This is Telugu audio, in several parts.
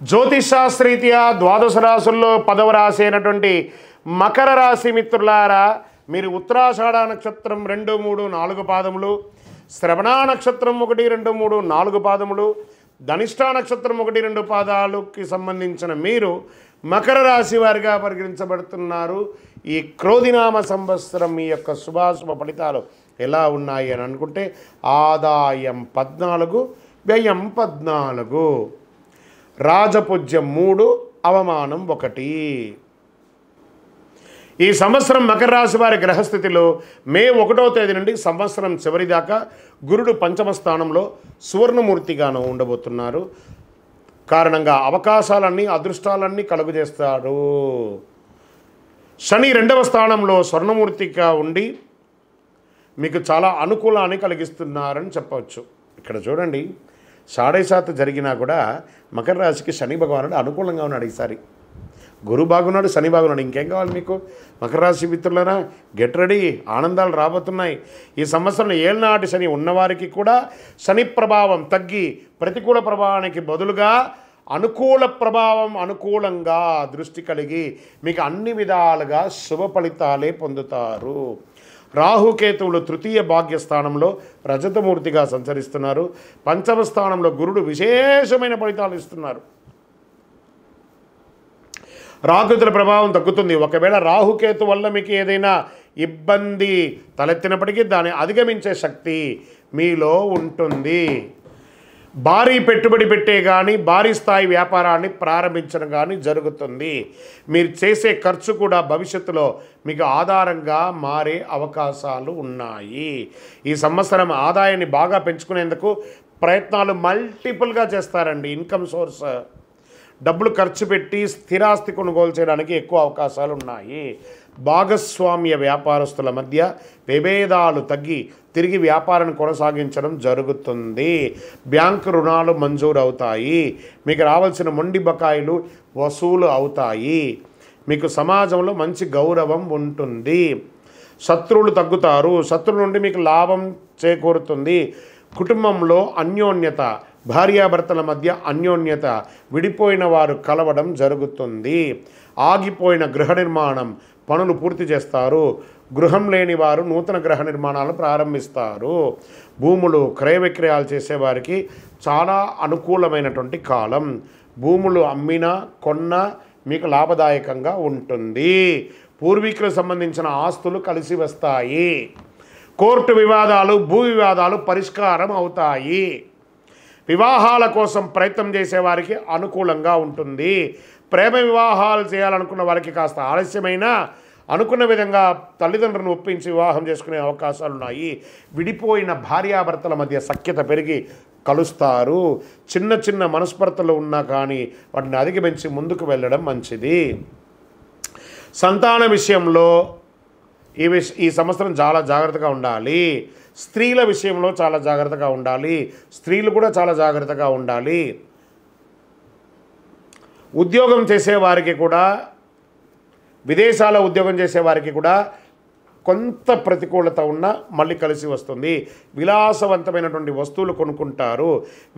జ్యోతిషాస్త్రీత్యా ద్వాదశ రాశుల్లో 10వ రాశి అయినటువంటి మకర రాశి మిత్రులారా, మీరు ఉత్తరాషాఢ నక్షత్రం 2, 3, 4 పాదములు, శ్రవణ నక్షత్రం 1, 2, 3, 4 పాదములు, ధనిష్ఠ నక్షత్రం 1, 2 పాదాలకి సంబంధించిన మీరు మకర రాశి వారిగా పరిగణించబడుతున్నారు. ఈ క్రోధినామ సంవత్సరం మీ యొక్క శుభాశుభ ఫలితాలు ఎలా ఉన్నాయి అని అనుకుంటే, ఆదాయం 14, వ్యయం 14, రాజపూజ్యం 3, అవమానం 1. ఈ సంవత్సరం మకర రాశి వారి గ్రహస్థితిలో మే 1వ తేదీ నుండి సంవత్సరం చివరి దాకా గురుడు పంచమ స్థానంలో సువర్ణమూర్తిగాను ఉండబోతున్నారు. కారణంగా అవకాశాలన్నీ అదృష్టాలన్నీ కలుగజేస్తాడు. శని 2వ స్థానంలో స్వర్ణమూర్తిగా ఉండి మీకు చాలా అనుకూలాన్ని కలిగిస్తున్నారని చెప్పవచ్చు. ఇక్కడ చూడండి, 7.5 జరిగినా కూడా మకర రాశికి శని భగవానుడు అనుకూలంగా ఉన్నాడు. ఈసారి గురు బాగున్నాడు, శని బాగున్నాడు, ఇంకేం కావాలి మీకు? మకర రాశి మిత్రులరా, గెట్ రెడీ, ఆనందాలు రాబోతున్నాయి. ఈ సంవత్సరం ఏళ్ళనాటి శని ఉన్నవారికి కూడా శని ప్రభావం తగ్గి ప్రతికూల ప్రభావానికి బదులుగా అనుకూల ప్రభావం అనుకూలంగా దృష్టి కలిగి మీకు అన్ని విధాలుగా శుభ ఫలితాలే పొందుతారు. రాహుకేతువులు తృతీయ భాగ్యస్థానంలో రజతమూర్తిగా సంచరిస్తున్నారు. పంచమ స్థానంలో గురుడు విశేషమైన ఫలితాలు ఇస్తున్నారు. రాహుకేతుల ప్రభావం తగ్గుతుంది. ఒకవేళ రాహుకేతు వల్ల మీకు ఏదైనా ఇబ్బంది తలెత్తినప్పటికీ దాన్ని అధిగమించే శక్తి మీలో ఉంటుంది. భారీ పెట్టుబడి పెట్టే కానీ భారీ స్థాయి వ్యాపారాన్ని ప్రారంభించడం కానీ జరుగుతుంది. మీరు చేసే ఖర్చు కూడా భవిష్యత్తులో మీకు ఆధారంగా మారే అవకాశాలు ఉన్నాయి. ఈ సంవత్సరం ఆదాయాన్ని బాగా పెంచుకునేందుకు ప్రయత్నాలు మల్టిపుల్గా చేస్తారండి. ఇన్కమ్ సోర్స్, డబ్బులు ఖర్చు పెట్టి స్థిరాస్తి కొనుగోలు చేయడానికి ఎక్కువ అవకాశాలు ఉన్నాయి. భాగస్వామ్య వ్యాపారస్తుల మధ్య విభేదాలు తగ్గి తిరిగి వ్యాపారాన్ని కొనసాగించడం జరుగుతుంది. బ్యాంకు రుణాలు మంజూరు అవుతాయి. మీకు రావాల్సిన మొండి బకాయిలు వసూలు అవుతాయి. మీకు సమాజంలో మంచి గౌరవం ఉంటుంది. శత్రువులు తగ్గుతారు. శత్రువుల నుండి మీకు లాభం చేకూరుతుంది. కుటుంబంలో అన్యోన్యత, భార్యాభర్తల మధ్య అన్యోన్యత, విడిపోయిన వారు కలవడం జరుగుతుంది. ఆగిపోయిన గృహ నిర్మాణం పనులు పూర్తి చేస్తారు. గృహం లేని వారు నూతన గృహ నిర్మాణాలు ప్రారంభిస్తారు. భూములు క్రయ విక్రయాలు చేసేవారికి చాలా అనుకూలమైనటువంటి కాలం. భూములు అమ్మినా కొన్నా మీకు లాభదాయకంగా ఉంటుంది. పూర్వీకులకు సంబంధించిన ఆస్తులు కలిసి వస్తాయి. కోర్టు వివాదాలు, భూ వివాదాలు పరిష్కారం అవుతాయి. వివాహాల కోసం ప్రయత్నం చేసేవారికి అనుకూలంగా ఉంటుంది. ప్రేమ వివాహాలు చేయాలనుకున్న వారికి కాస్త ఆలస్యమైన అనుకున్న విధంగా తల్లిదండ్రులను ఒప్పించి వివాహం చేసుకునే అవకాశాలు ఉన్నాయి. విడిపోయిన భార్యాభర్తల మధ్య సఖ్యత పెరిగి కలుస్తారు. చిన్న చిన్న మనస్పర్ధలు ఉన్నా కానీ వాటిని అధిగమించి ముందుకు వెళ్ళడం మంచిది. సంతాన విషయంలో ఈ సంవత్సరం చాలా జాగ్రత్తగా ఉండాలి. స్త్రీల విషయంలో చాలా జాగ్రత్తగా ఉండాలి. స్త్రీలు కూడా చాలా జాగ్రత్తగా ఉండాలి. ఉద్యోగం చేసేవారికి కూడా, విదేశాల ఉద్యోగం చేసేవారికి కూడా కొంత ప్రతికూలత ఉన్నా మళ్ళీ కలిసి వస్తుంది. విలాసవంతమైనటువంటి వస్తువులు కొనుక్కుంటారు.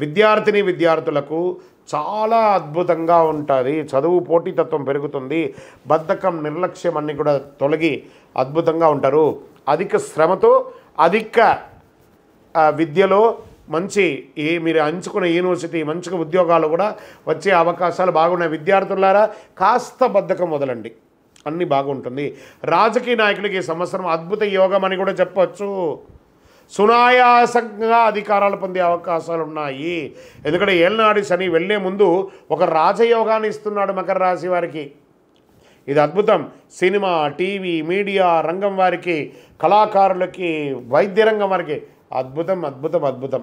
విద్యార్థులకు చాలా అద్భుతంగా ఉంటుంది. చదువు పోటీతత్వం పెరుగుతుంది. బద్ధకం, నిర్లక్ష్యం అన్నీ కూడా తొలగి అద్భుతంగా ఉంటారు. అధిక శ్రమతో అధిక విద్యలో మంచి మీరు ఎంచుకున్న యూనివర్సిటీ మంచిగా ఉద్యోగాలు కూడా వచ్చే అవకాశాలు బాగున్నాయి. విద్యార్థులారా, కాస్త బద్ధకం వదలండి, అన్నీ బాగుంటుంది. రాజకీయ నాయకులకి ఈ సంవత్సరం అద్భుత యోగం అని కూడా చెప్పవచ్చు. సునాయాసంగా అధికారాలు పొందే అవకాశాలు ఉన్నాయి. ఎందుకంటే ఏళ్ళనాడు శని వెళ్ళే ముందు ఒక రాజయోగాన్ని ఇస్తున్నాడు మకర రాశి వారికి. ఇది అద్భుతం. సినిమా, టీవీ, మీడియా రంగం వారికి, కళాకారులకి, వైద్య రంగం వారికి అద్భుతం అద్భుతం అద్భుతం.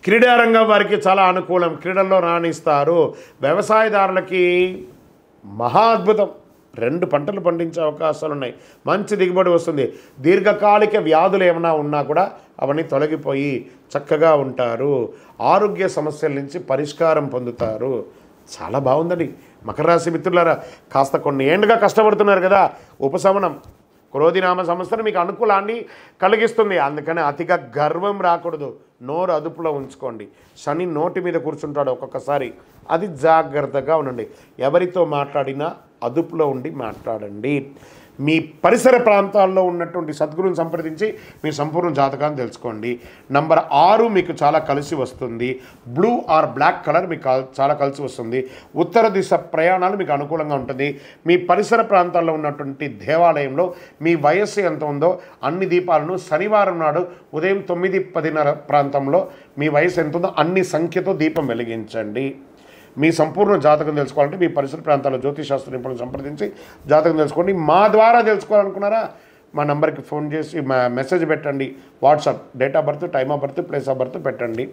క్రీడారంగం వారికి చాలా అనుకూలం. క్రీడల్లో రాణిస్తారు. వ్యవసాయదారులకి మహా అద్భుతం. 2 పంటలు పండించే అవకాశాలు ఉన్నాయి. మంచి దిగుబడి వస్తుంది. దీర్ఘకాలిక వ్యాధులు ఏమైనా ఉన్నా కూడా అవన్నీ తొలగిపోయి చక్కగా ఉంటారు. ఆరోగ్య సమస్యల నుంచి పరిష్కారం పొందుతారు. చాలా బాగుందండి మకర రాశి మిత్రులారా. కాస్త కొన్ని ఏళ్ళుగా కష్టపడుతున్నారు కదా, ఉపశమనం. క్రోధినామ సంవత్సరం మీకు అనుకూలాన్ని కలిగిస్తుంది. అందుకని అతిగా గర్వం రాకూడదు. నోరు అదుపులో ఉంచుకోండి. శని నోటి మీద కూర్చుంటాడు ఒక్కొక్కసారి. అది జాగ్రత్తగా ఉండండి. ఎవరితో మాట్లాడినా అదుపులో ఉండి మాట్లాడండి. మీ పరిసర ప్రాంతాల్లో ఉన్నటువంటి సద్గురువుని సంప్రదించి మీ సంపూర్ణ జాతకాన్ని తెలుసుకోండి. నంబర్ 6 మీకు చాలా కలిసి వస్తుంది. బ్లూ ఆర్ బ్లాక్ కలర్ మీకు చాలా కలిసి వస్తుంది. ఉత్తర దిశ ప్రయాణాలు మీకు అనుకూలంగా ఉంటుంది. మీ పరిసర ప్రాంతాల్లో ఉన్నటువంటి దేవాలయంలో మీ వయస్సు ఎంత ఉందో అన్ని దీపాలను శనివారం నాడు ఉదయం 9:10 ప్రాంతంలో మీ వయసు ఎంత ఉందో అన్ని సంఖ్యతో దీపం వెలిగించండి. మీ సంపూర్ణ జాతకం తెలుసుకోవాలంటే మీ పరిసర ప్రాంతాల్లో జ్యోతిషాస్త్ర నిపుణులను సంప్రదించి జాతకం తెలుసుకోండి. మా ద్వారా తెలుసుకోవాలనుకున్నారా మా నంబర్కి ఫోన్ చేసి మెసేజ్ పెట్టండి. WhatsApp date of birth, time of birth, place of birth పెట్టండి.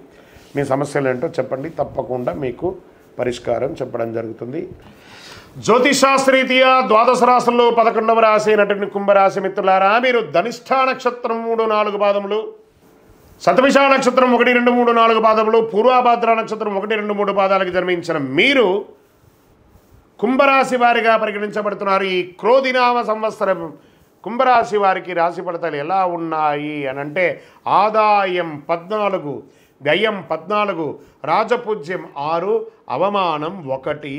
మీ సమస్యలు ఏంటో చెప్పండి. తప్పకుండా మీకు పరిష్కారం చెప్పడం జరుగుతుంది. జ్యోతిషాస్త్రరీత్యా ద్వాదశ రాశుల్లో 11వ రాశి అయినటువంటి కుంభరాశి మిత్రులారా, మీరు ధనిష్ఠా నక్షత్రం 3, 4 పాదములు, శతభిష నక్షత్రం 1, 2, 3, 4 పాదములు, పూర్వభాద్ర నక్షత్రం 1, 2, 3 పాదాలకు జన్మించిన మీరు కుంభరాశి వారిగా పరిగణించబడుతున్నారు. ఈ క్రోధినామ సంవత్సరం కుంభరాశి వారికి రాశి ఫలితాలు ఎలా ఉన్నాయి అని అంటే ఆదాయం 14, వ్యయం 14, రాజపూజ్యం 6, అవమానం 1.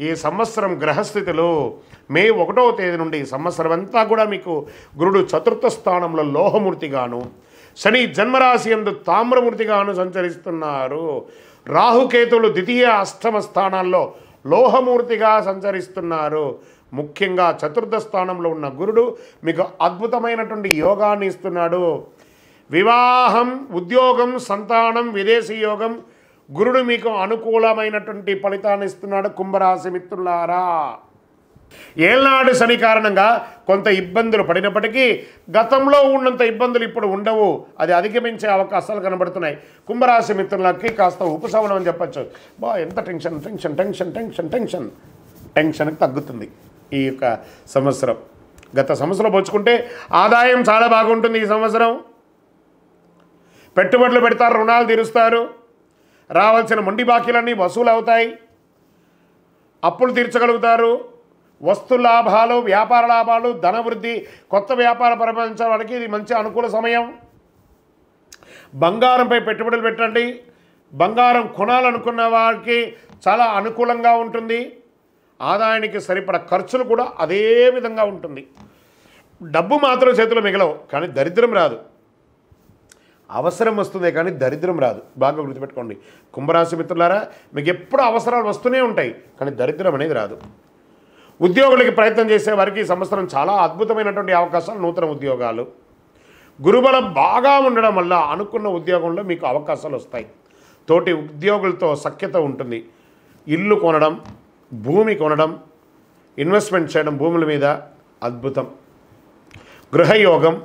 ఈ సంవత్సరం గ్రహస్థితిలో మే 1వ తేదీ నుండి సంవత్సరం అంతా కూడా మీకు గురుడు చతుర్థ స్థానంలో లోహమూర్తిగాను, శని జన్మరాశి యందు తామ్రమూర్తిగాను సంచరిస్తున్నారు. రాహుకేతువులు ద్వితీయ, అష్టమ స్థానాల్లో లోహమూర్తిగా సంచరిస్తున్నారు. ముఖ్యంగా చతుర్థ స్థానంలో ఉన్న గురుడు మీకు అద్భుతమైనటువంటి యోగాన్ని ఇస్తున్నాడు. వివాహం, ఉద్యోగం, సంతానం, విదేశీ యోగం గురుడు మీకు అనుకూలమైనటువంటి ఫలితాన్ని ఇస్తున్నాడు. కుంభరాశి మిత్రులారా, ఏళ్నాడు శని కారణంగా కొంత ఇబ్బందులు పడినప్పటికీ గతంలో ఉన్నంత ఇబ్బందులు ఇప్పుడు ఉండవు. అది అధిగమించే అవకాశాలు కనబడుతున్నాయి. కుంభరాశి మిత్రులకి కాస్త ఉపశమనం అని చెప్పచ్చు. ఎంత tension tension tension tension tension టెన్షన్కి తగ్గుతుంది ఈ యొక్క సంవత్సరం. గత సంవత్సరం పోల్చుకుంటే ఆదాయం చాలా బాగుంటుంది. ఈ సంవత్సరం పెట్టుబడులు పెడతారు, రుణాలు తీరుస్తారు, రావాల్సిన మొండి బాకీలన్నీ వసూలు అవుతాయి, అప్పులు తీర్చగలుగుతారు, వస్తు లాభాలు, వ్యాపార లాభాలు, ధనవృద్ధి, కొత్త వ్యాపార ప్రపంచానికి ఇది మంచి అనుకూల సమయం. బంగారంపై పెట్టుబడులు పెట్టండి. బంగారం కొనాలనుకున్న వారికి చాలా అనుకూలంగా ఉంటుంది. ఆదాయానికి సరిపడ ఖర్చులు కూడా అదే విధంగా ఉంటుంది. డబ్బు మాత్రం చేతిలో మిగలవు, కానీ దరిద్రం రాదు. అవసరం వస్తుంది కానీ దరిద్రం రాదు. బాగా గుర్తుపెట్టుకోండి కుంభరాశి మిత్రులారా, మీకు ఎప్పుడు అవసరాలు వస్తూనే ఉంటాయి కానీ దరిద్రం అనేది రాదు. ఉద్యోగులకి ప్రయత్నం చేసే వారికి ఈ సంవత్సరం చాలా అద్భుతమైనటువంటి అవకాశాలు, నూతన ఉద్యోగాలు, గురుబలం బాగా ఉండడం వల్ల అనుకున్న ఉద్యోగంలో మీకు అవకాశాలు వస్తాయి. తోటి ఉద్యోగులతో సఖ్యత ఉంటుంది. ఇల్లు కొనడం, భూమి కొనడం, ఇన్వెస్ట్మెంట్ చేయడం భూముల మీద అద్భుతం. గృహయోగం,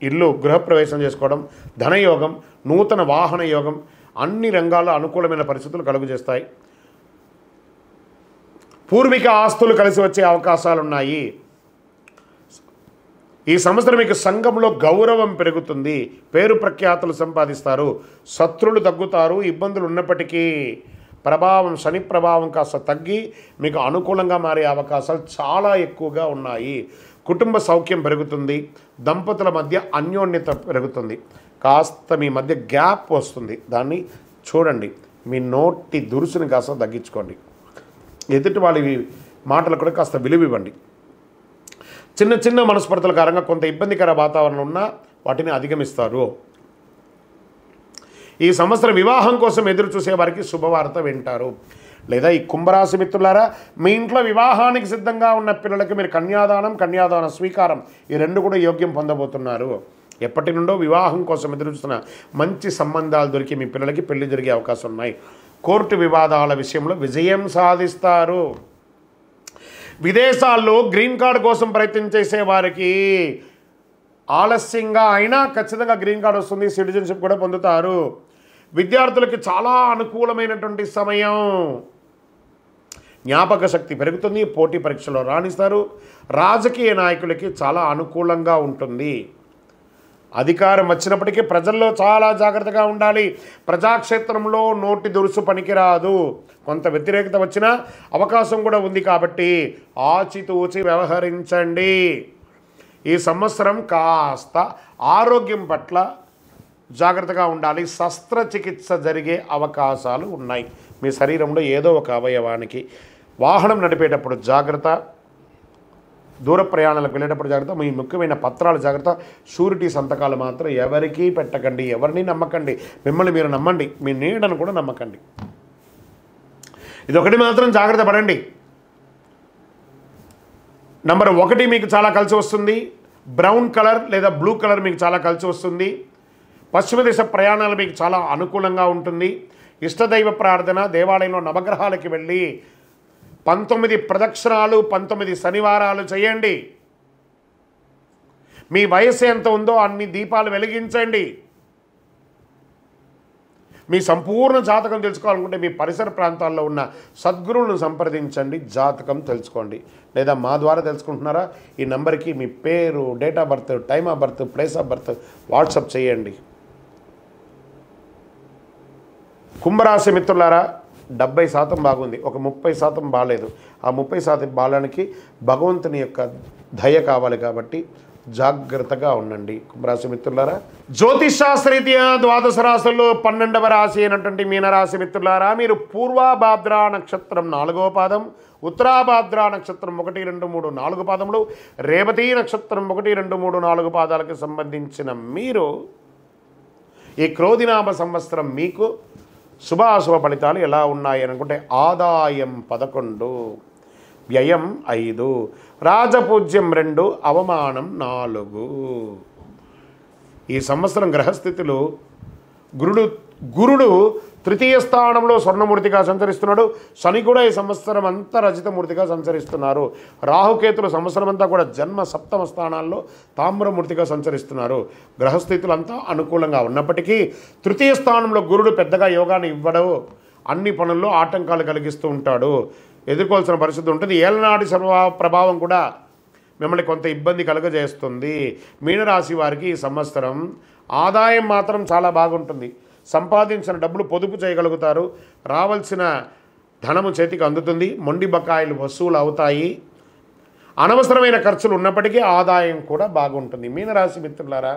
ఇల్లు గృహప్రవేశం చేసుకోవడం, ధనయోగం, నూతన వాహన యోగం, అన్ని రంగాల్లో అనుకూలమైన పరిస్థితులు కలుగజేస్తాయి. పూర్వీక ఆస్తులు కలిసి వచ్చే అవకాశాలు ఉన్నాయి. ఈ సంవత్సరం మీకు సంఘంలో గౌరవం పెరుగుతుంది, పేరు ప్రఖ్యాతులు సంపాదిస్తారు, శత్రులు తగ్గుతారు. ఇబ్బందులు ఉన్నప్పటికీ ప్రభావం, శని ప్రభావం కాస్త తగ్గి మీకు అనుకూలంగా మారే అవకాశాలు చాలా ఎక్కువగా ఉన్నాయి. కుటుంబ సౌఖ్యం పెరుగుతుంది. దంపతుల మధ్య అన్యోన్యత పెరుగుతుంది. కాస్త మీ మధ్య గ్యాప్ వస్తుంది, దాన్ని చూడండి. మీ నోటి దురుసుని కాస్త తగ్గించుకోండి. ఎదుటి వాళ్ళ మాటలు కూడా కాస్త విలువ ఇవ్వండి. చిన్న చిన్న మనస్పర్ధల కారణంగా కొంత ఇబ్బందికర వాతావరణం ఉన్నా వాటిని అధిగమిస్తారు. ఈ సంవత్సరం వివాహం కోసం ఎదురు చూసే వారికి శుభవార్త వింటారు. లేదా ఈ కుంభరాశి మిత్రులారా, మీ ఇంట్లో వివాహానికి సిద్ధంగా ఉన్న పిల్లలకి మీరు కన్యాదానం, కన్యాదాన స్వీకారం ఈ రెండు కూడా యోగ్యం పొందబోతున్నారు. ఎప్పటి నుండో వివాహం కోసం ఎదురు చూస్తున్న మంచి సంబంధాలు దొరికి మీ పిల్లలకి పెళ్లి జరిగే అవకాశం ఉన్నాయి. కోర్టు వివాదాల విషయంలో విజయం సాధిస్తారు. విదేశాల్లో గ్రీన్ కార్డు కోసం ప్రయత్నం చేసే వారికి ఆలస్యంగా అయినా ఖచ్చితంగా గ్రీన్ కార్డు వస్తుంది, సిటిజన్షిప్ కూడా పొందుతారు. విద్యార్థులకి చాలా అనుకూలమైనటువంటి సమయం. జ్ఞాపక శక్తి పెరుగుతుంది, పోటీ పరీక్షలో రాణిస్తారు. రాజకీయ నాయకులకి చాలా అనుకూలంగా ఉంటుంది. అధికారం వచ్చినప్పటికీ ప్రజల్లో చాలా జాగ్రత్తగా ఉండాలి. ప్రజాక్షేత్రంలో నోటి దురుసు పనికిరాదు. కొంత వ్యతిరేకత వచ్చినా అవకాశం కూడా ఉంది కాబట్టి ఆచితూచి వ్యవహరించండి. ఈ సంవత్సరం కాస్త ఆరోగ్యం పట్ల జాగ్రత్తగా ఉండాలి. శస్త్రచికిత్స జరిగే అవకాశాలు ఉన్నాయి. మీ శరీరంలో ఏదో ఒక అవయవానికి. వాహనం నడిపేటప్పుడు జాగ్రత్త, దూర ప్రయాణాలకు వెళ్ళేటప్పుడు జాగ్రత్త, మీ ముఖ్యమైన పత్రాలు జాగ్రత్త. షూరిటీ సంతకాలు మాత్రం ఎవరికీ పెట్టకండి, ఎవరిని నమ్మకండి. మిమ్మల్ని మీరు నమ్మండి, మీ నీడను కూడా నమ్మకండి. ఇదొకటి మాత్రం జాగ్రత్త పడండి. నంబర్ 1 మీకు చాలా కలిసి వస్తుంది. బ్రౌన్ కలర్ లేదా బ్లూ కలర్ మీకు చాలా కలిసి వస్తుంది. పశ్చిమ దిశ ప్రయాణాలు మీకు చాలా అనుకూలంగా ఉంటుంది. ఇష్టదైవ ప్రార్థన, దేవాలయంలో నవగ్రహాలకి వెళ్ళి 19 ప్రదక్షిణాలు 19 శనివారాలు చేయండి. మీ వయసు ఎంత ఉందో అన్ని దీపాలు వెలిగించండి. మీ సంపూర్ణ జాతకం తెలుసుకోవాలనుకుంటే మీ పరిసర ప్రాంతాల్లో ఉన్న సద్గురువులను సంప్రదించండి, జాతకం తెలుసుకోండి. లేదా మా ద్వారా తెలుసుకుంటున్నారా, ఈ నంబర్కి మీ పేరు, date of birth, time of birth, place of birth WhatsApp చేయండి. కుంభరాశి మిత్రులారా, 70% బాగుంది, ఒక 30% బాగాలేదు. ఆ 30% బాలానికి భగవంతుని యొక్క దయ కావాలి కాబట్టి జాగ్రత్తగా ఉండండి కుంభరాశి మిత్రులారా. జ్యోతిషాస్త్రరీత్యా ద్వాదశ రాశుల్లో 12వ రాశి అయినటువంటి మీనరాశి మిత్రులారా, మీరు పూర్వాభాద్ర నక్షత్రం 4వ పాదం, ఉత్తరాభాద్ర నక్షత్రం 1, 2, 3, 4 పాదములు, రేవతి నక్షత్రం 1, 2, 3, 4 పాదాలకు సంబంధించిన మీరు ఈ క్రోధినామ సంవత్సరం మీకు శుభాశుభ ఫలితాలు ఎలా ఉన్నాయి అనుకుంటే, ఆదాయం 11, వ్యయం 5, రాజపూజ్యం 2, అవమానం 4. ఈ సంవత్సరం గ్రహస్థితులు గురుడు తృతీయ స్థానంలో స్వర్ణమూర్తిగా సంచరిస్తున్నాడు. శని కూడా ఈ సంవత్సరం అంతా రజితమూర్తిగా సంచరిస్తున్నారు. రాహుకేతులు సంవత్సరం అంతా కూడా జన్మ 7వ స్థానాల్లో తామ్రమూర్తిగా సంచరిస్తున్నారు. గ్రహస్థితులంతా అనుకూలంగా ఉన్నప్పటికీ తృతీయ స్థానంలో గురుడు పెద్దగా యోగాన్ని ఇవ్వడు, అన్ని పనుల్లో ఆటంకాలు కలిగిస్తూ ఉంటాడు, ఎదుర్కోవాల్సిన పరిస్థితి ఉంటుంది. ఏలనాటి ప్రభావం కూడా మిమ్మల్ని కొంత ఇబ్బంది కలుగజేస్తుంది. మీనరాశి వారికి ఈ సంవత్సరం ఆదాయం మాత్రం చాలా బాగుంటుంది. సంపాదించిన డబ్బులు పొదుపు చేయగలుగుతారు. రావాల్సిన ధనము చేతికి అందుతుంది. మొండి బకాయిలు వసూలు అవుతాయి. అనవసరమైన ఖర్చులు ఉన్నప్పటికీ ఆదాయం కూడా బాగుంటుంది. మీనరాశి మిత్రులారా,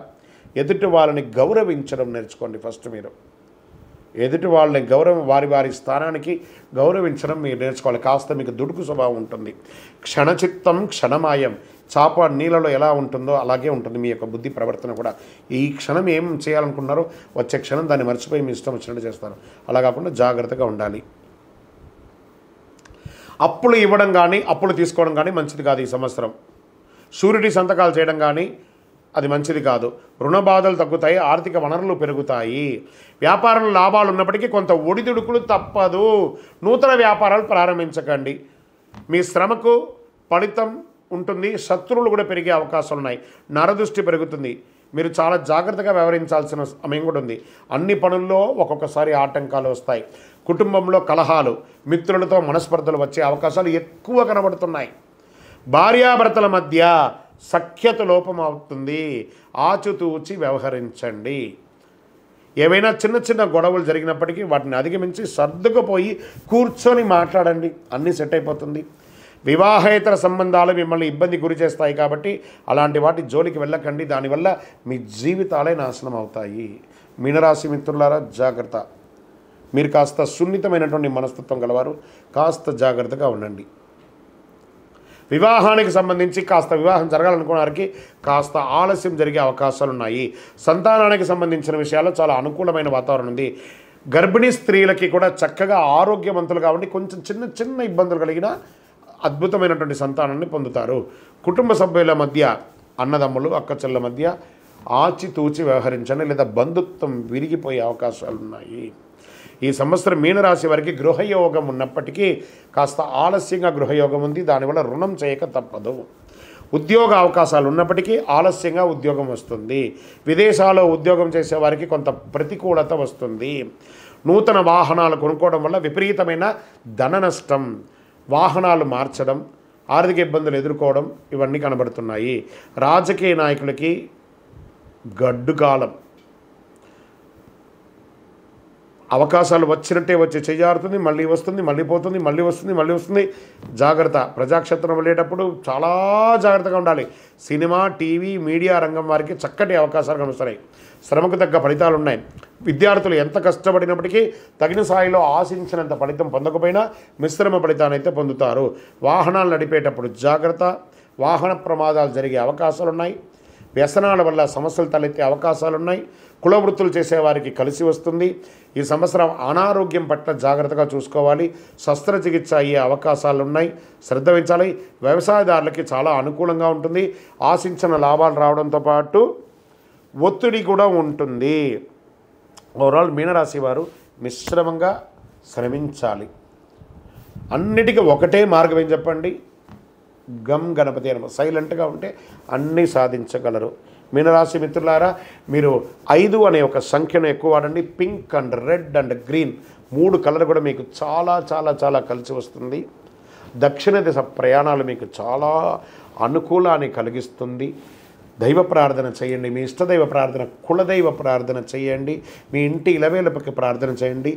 ఎదుటి వాళ్ళని గౌరవించడం నేర్చుకోండి. ఫస్ట్ మీరు ఎదుటి వాళ్ళని వారి స్థానానికి గౌరవించడం మీరు నేర్చుకోవాలి. కాస్త మీకు దుడుకు స్వభావం ఉంటుంది. క్షణచిత్తం క్షణమాయం, చాప నీళ్ళలో ఎలా ఉంటుందో అలాగే ఉంటుంది మీ యొక్క బుద్ధి ప్రవర్తన కూడా. ఈ క్షణం ఏం చేయాలనుకున్నారో వచ్చే క్షణం దాన్ని మర్చిపోయి మీ ఇష్టం వచ్చినట్టు చేస్తారు. అలా కాకుండా జాగ్రత్తగా ఉండాలి. అప్పులు ఇవ్వడం కానీ అప్పులు తీసుకోవడం కానీ మంచిది కాదు ఈ సంవత్సరం. షూరిటీ సంతకాలు చేయడం కానీ అది మంచిది కాదు. రుణ బాధలు తగ్గుతాయి, ఆర్థిక వనరులు పెరుగుతాయి. వ్యాపారంలో లాభాలు ఉన్నప్పటికీ కొంత ఒడిదుడుకులు తప్పదు. నూతన వ్యాపారాలు ప్రారంభించకండి. మీ శ్రమకు ఫలితం ఉంటుంది. శత్రువులు కూడా పెరిగే అవకాశాలు ఉన్నాయి. నరదృష్టి పెరుగుతుంది. మీరు చాలా జాగ్రత్తగా వ్యవహరించాల్సిన సమయం కూడా ఉంది. అన్ని పనుల్లో ఒక్కొక్కసారి ఆటంకాలు వస్తాయి. కుటుంబంలో కలహాలు, మిత్రులతో మనస్పర్ధలు వచ్చే అవకాశాలు ఎక్కువ కనబడుతున్నాయి. భార్యాభర్తల మధ్య సఖ్యత లోపం అవుతుంది. ఆచితూచి వ్యవహరించండి. ఏవైనా చిన్న చిన్న గొడవలు జరిగినప్పటికీ వాటిని అధిగమించి సర్దుకుపోయి కూర్చొని మాట్లాడండి, అన్నీ సెట్ అయిపోతుంది. వివాహేతర సంబంధాలు మిమ్మల్ని ఇబ్బంది గురి చేస్తాయి కాబట్టి అలాంటి వాటి జోలికి వెళ్ళకండి. దానివల్ల మీ జీవితాలే నాశనం అవుతాయి. మీనరాశి మిత్రులారా, జాగ్రత్త. మీరు కాస్త సున్నితమైనటువంటి మనస్తత్వం గలవారు, కాస్త జాగ్రత్తగా ఉండండి. వివాహానికి సంబంధించి కాస్త వివాహం జరగాలనుకున్న వారికి కాస్త ఆలస్యం జరిగే అవకాశాలు ఉన్నాయి. సంతానానికి సంబంధించిన విషయాల్లో చాలా అనుకూలమైన వాతావరణం ఉంది. గర్భిణీ స్త్రీలకి కూడా చక్కగా ఆరోగ్యవంతులుగా ఉండి కొంచెం చిన్న చిన్న ఇబ్బందులు కలిగిన అద్భుతమైనటువంటి సంతానాన్ని పొందుతారు. కుటుంబ సభ్యుల మధ్య, అన్నదమ్ములు అక్కచెల్ల మధ్య ఆచితూచి వ్యవహరించండి, లేదా బంధుత్వం విరిగిపోయే అవకాశాలు ఉన్నాయి. ఈ సంవత్సరం మీనరాశి వారికి గృహయోగం ఉన్నప్పటికీ కాస్త ఆలస్యంగా గృహయోగం ఉంది. దానివల్ల రుణం చేయక తప్పదు. ఉద్యోగ అవకాశాలు ఉన్నప్పటికీ ఆలస్యంగా ఉద్యోగం వస్తుంది. విదేశాల్లో ఉద్యోగం చేసే వారికి కొంత ప్రతికూలత వస్తుంది. నూతన వాహనాలు కొనుక్కోవడం వల్ల విపరీతమైన ధన నష్టం, వాహనాలు మార్చడం, ఆర్థిక ఇబ్బందులు ఎదుర్కోవడం ఇవన్నీ కనబడుతున్నాయి. రాజకీయ నాయకులకి గడ్డు కాలం. అవకాశాలు వచ్చినట్టే వచ్చి చేజారుతుంది, మళ్ళీ వస్తుంది, మళ్ళీ పోతుంది, మళ్ళీ వస్తుంది, మళ్ళీ వస్తుంది. జాగ్రత్త. ప్రజాక్షేత్రం వెళ్ళేటప్పుడు చాలా జాగ్రత్తగా ఉండాలి. సినిమా, టీవీ, మీడియా రంగం వారికి చక్కటి అవకాశాలు కలుస్తాయి. శ్రమకు తగ్గ ఫలితాలు ఉన్నాయి. విద్యార్థులు ఎంత కష్టపడినప్పటికీ తగిన స్థాయిలో ఆశించినంత ఫలితం పొందకపోయినా మిశ్రమ ఫలితాన్ని అయితే పొందుతారు. వాహనాలు నడిపేటప్పుడు జాగ్రత్త. వాహన ప్రమాదాలు జరిగే అవకాశాలు ఉన్నాయి. వ్యసనాల వల్ల సమస్యలు తలెత్తే అవకాశాలున్నాయి. కుల వృత్తులు చేసేవారికి కలిసి వస్తుంది. ఈ సంవత్సరం అనారోగ్యం పట్ల జాగ్రత్తగా చూసుకోవాలి. శస్త్రచికిత్స అయ్యే అవకాశాలు ఉన్నాయి, శ్రద్ధ వహించాలి. వ్యవసాయదారులకి చాలా అనుకూలంగా ఉంటుంది. ఆశించిన లాభాలు రావడంతో పాటు ఒత్తిడి కూడా ఉంటుంది. ఓవరాల్ మీనరాశి వారు మిశ్రమంగా శ్రమించాలి. అన్నిటికీ ఒకటే మార్గం ఏం చెప్పండి? గం గణపతి అనమాట. సైలెంట్గా ఉంటే అన్నీ సాధించగలరు. మీనరాశి మిత్రులారా, మీరు 5 అనే ఒక సంఖ్యను ఎక్కువ వాడండి. Pink and red and green 3 colour కూడా మీకు చాలా చాలా చాలా కలిసి వస్తుంది. దక్షిణ దిశ ప్రయాణాలు మీకు చాలా అనుకూలాన్ని కలిగిస్తుంది. దైవ ప్రార్థన చేయండి. మీ ఇష్టదైవ ప్రార్థన, కులదైవ ప్రార్థన చేయండి. మీ ఇంటి ఇలవేలపకి ప్రార్థన చేయండి.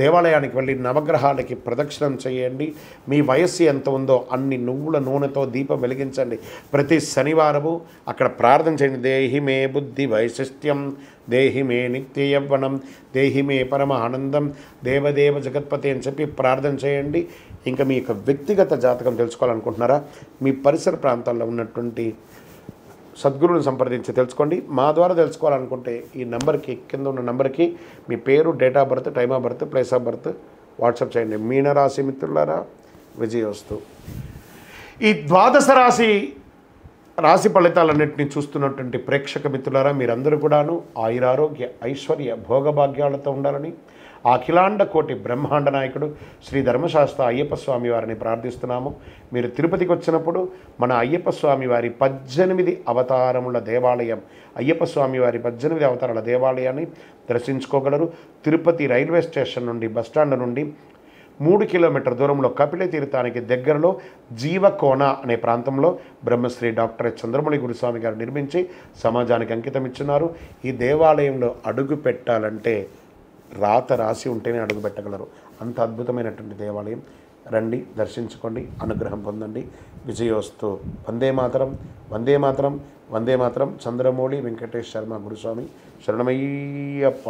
దేవాలయానికి వెళ్ళి నవగ్రహాలకి ప్రదక్షిణం చేయండి. మీ వయస్సు ఎంత ఉందో అన్ని నువ్వుల నూనెతో దీపం వెలిగించండి. ప్రతి శనివారము అక్కడ ప్రార్థన చేయండి. దేహి మే బుద్ధి వైశిష్ట్యం, దేహి మే నిత్య యవ్వనం, దేహి మే పరమ ఆనందం, దేవదేవ జగత్పతి అని చెప్పి ప్రార్థన చేయండి. ఇంకా మీ యొక్క వ్యక్తిగత జాతకం తెలుసుకోవాలనుకుంటున్నారా? మీ పరిసర ప్రాంతాల్లో ఉన్నటువంటి సద్గురువుని సంప్రదించి తెలుసుకోండి. మా ద్వారా తెలుసుకోవాలనుకుంటే ఈ నెంబర్కి, కింద ఉన్న నెంబర్కి మీ పేరు, date of birth, time of birth, place of birth WhatsApp చేయండి. మీనరాశి మిత్రులారా, విజయోస్తు. ఈ ద్వాదశ రాశి ఫలితాలన్నింటినీ చూస్తున్నటువంటి ప్రేక్షక మిత్రులారా, మీరందరూ కూడాను ఆయురారోగ్య ఐశ్వర్య భోగభాగ్యాలతో ఉండాలని ఆ అఖిలాండ కోటి బ్రహ్మాండ నాయకుడు శ్రీ ధర్మశాస్త్ర అయ్యప్ప స్వామి వారిని ప్రార్థిస్తున్నాము. మీరు తిరుపతికి వచ్చినప్పుడు మన అయ్యప్ప స్వామి వారి 18 అవతారముల దేవాలయం, అయ్యప్ప స్వామి వారి 18 అవతారాల దేవాలయాన్ని దర్శించుకోగలరు. తిరుపతి రైల్వే స్టేషన్ నుండి, బస్టాండ్ నుండి 3 కిలోమీటర్ దూరంలో కపిల తీర్థానికి దగ్గరలో జీవకోన అనే ప్రాంతంలో బ్రహ్మశ్రీ డాక్టర్ చంద్రమౌళి గురుస్వామి గారు నిర్మించి సమాజానికి అంకితం ఇచ్చున్నారు. ఈ దేవాలయంలో అడుగు పెట్టాలంటే రాత రాసి ఉంటేనే అడుగు పెట్టగలరు. అంత అద్భుతమైనటువంటి దేవాలయం. రండి, దర్శించుకోండి, అనుగ్రహం పొందండి. విజయోస్తు. వందే మాతరం, వందే మాతరం, వందే మాతరం. చంద్రమౌళి వెంకటేష్ శర్మ గురుస్వామి శరణమయ్యప్ప.